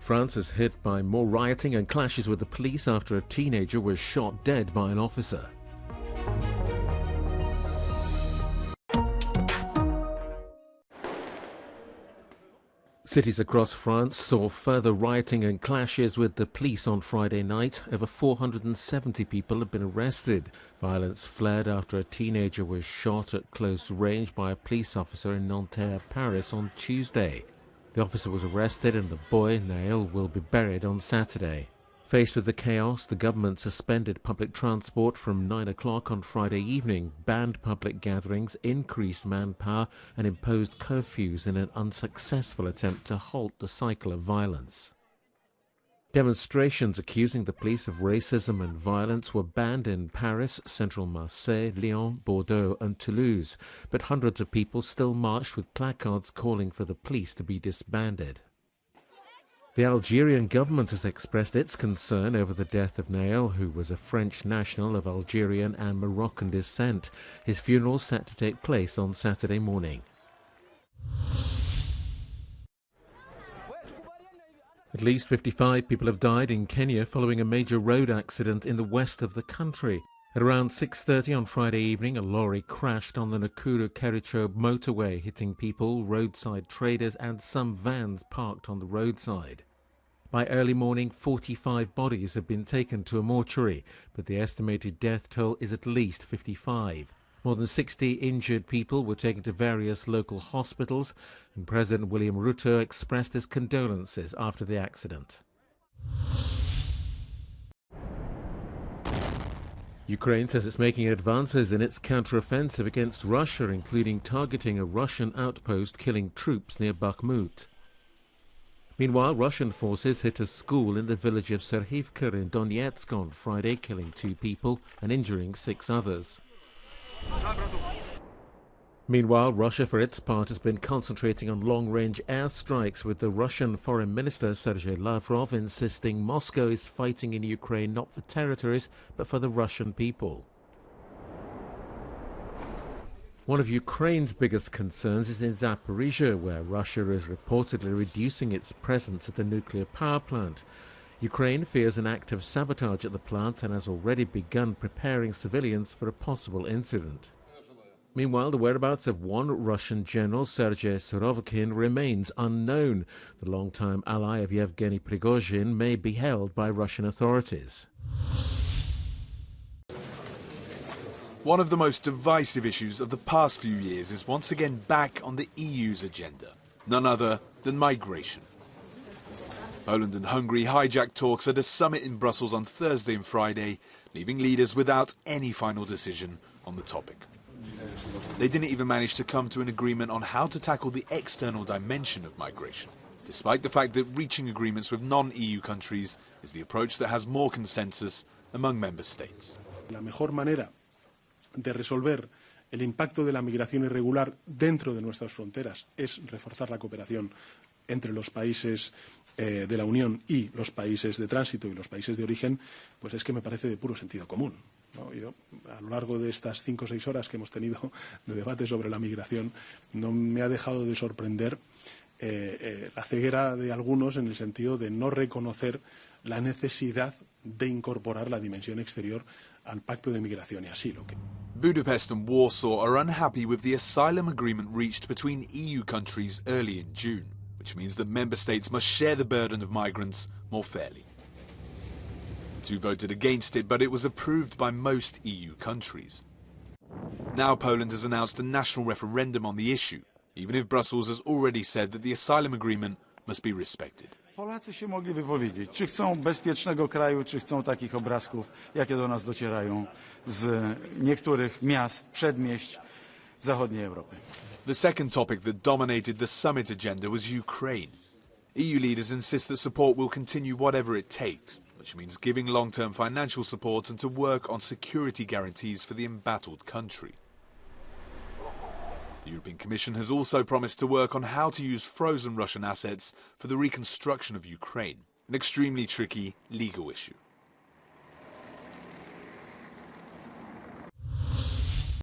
France is hit by more rioting and clashes with the police after a teenager was shot dead by an officer. Cities across France saw further rioting and clashes with the police on Friday night. Over 470 people have been arrested. Violence flared after a teenager was shot at close range by a police officer in Nanterre, Paris on Tuesday. The officer was arrested and the boy, Naël, will be buried on Saturday. Faced with the chaos, the government suspended public transport from 9 o'clock on Friday evening, banned public gatherings, increased manpower and imposed curfews in an unsuccessful attempt to halt the cycle of violence. Demonstrations accusing the police of racism and violence were banned in Paris, central Marseille, Lyon, Bordeaux and Toulouse, but hundreds of people still marched with placards calling for the police to be disbanded. The Algerian government has expressed its concern over the death of Naël, who was a French national of Algerian and Moroccan descent. His funeral is set to take place on Saturday morning. At least 55 people have died in Kenya following a major road accident in the west of the country. At around 6:30 on Friday evening, a lorry crashed on the Nakuru-Kericho motorway, hitting people, roadside traders and some vans parked on the roadside. By early morning, 45 bodies have been taken to a mortuary, but the estimated death toll is at least 55. More than 60 injured people were taken to various local hospitals, and President William Ruto expressed his condolences after the accident. Ukraine says it's making advances in its counter-offensive against Russia, including targeting a Russian outpost killing troops near Bakhmut. Meanwhile, Russian forces hit a school in the village of Serhivka in Donetsk on Friday, killing 2 people and injuring 6 others. Meanwhile, Russia, for its part, has been concentrating on long-range airstrikes, with the Russian Foreign Minister Sergei Lavrov insisting Moscow is fighting in Ukraine not for territories, but for the Russian people. One of Ukraine's biggest concerns is in Zaporizhia, where Russia is reportedly reducing its presence at the nuclear power plant. Ukraine fears an act of sabotage at the plant and has already begun preparing civilians for a possible incident. Meanwhile, the whereabouts of one Russian general, Sergei Surovikin, remains unknown. The longtime ally of Yevgeny Prigozhin may be held by Russian authorities. One of the most divisive issues of the past few years is once again back on the EU's agenda, none other than migration. Poland and Hungary hijacked talks at a summit in Brussels on Thursday and Friday, leaving leaders without any final decision on the topic. They didn't even manage to come to an agreement on how to tackle the external dimension of migration, despite the fact that reaching agreements with non-EU countries is the approach that has more consensus among member states. La mejor manera de resolver el impacto de la migración irregular dentro de nuestras fronteras es reforzar la cooperación entre los países de la Unión y los países de tránsito y los países de origen, pues es que me parece de puro sentido común, ¿no? Yo, a lo largo de estas 5 o 6 horas que hemos tenido de debate sobre la migración, no me ha dejado de sorprender la ceguera de algunos en el sentido de no reconocer la necesidad de incorporar la dimensión exterior al Pacto de Migración y Asilo. Budapest and Warsaw are unhappy with the asylum agreement reached between EU countries early in June, which means that member states must share the burden of migrants more fairly. The 2 voted against it, but it was approved by most EU countries. Now Poland has announced a national referendum on the issue, even if Brussels has already said that the asylum agreement must be respected. Polacy się mogli wypowiedzieć, czy chcą bezpiecznego kraju, czy chcą takich obrazków, jakie do nas docierają z niektórych miast, przedmieść zachodniej Europy. The second topic that dominated the summit agenda was Ukraine. EU leaders insist that support will continue whatever it takes, which means giving long-term financial support and to work on security guarantees for the embattled country. The European Commission has also promised to work on how to use frozen Russian assets for the reconstruction of Ukraine, an extremely tricky legal issue.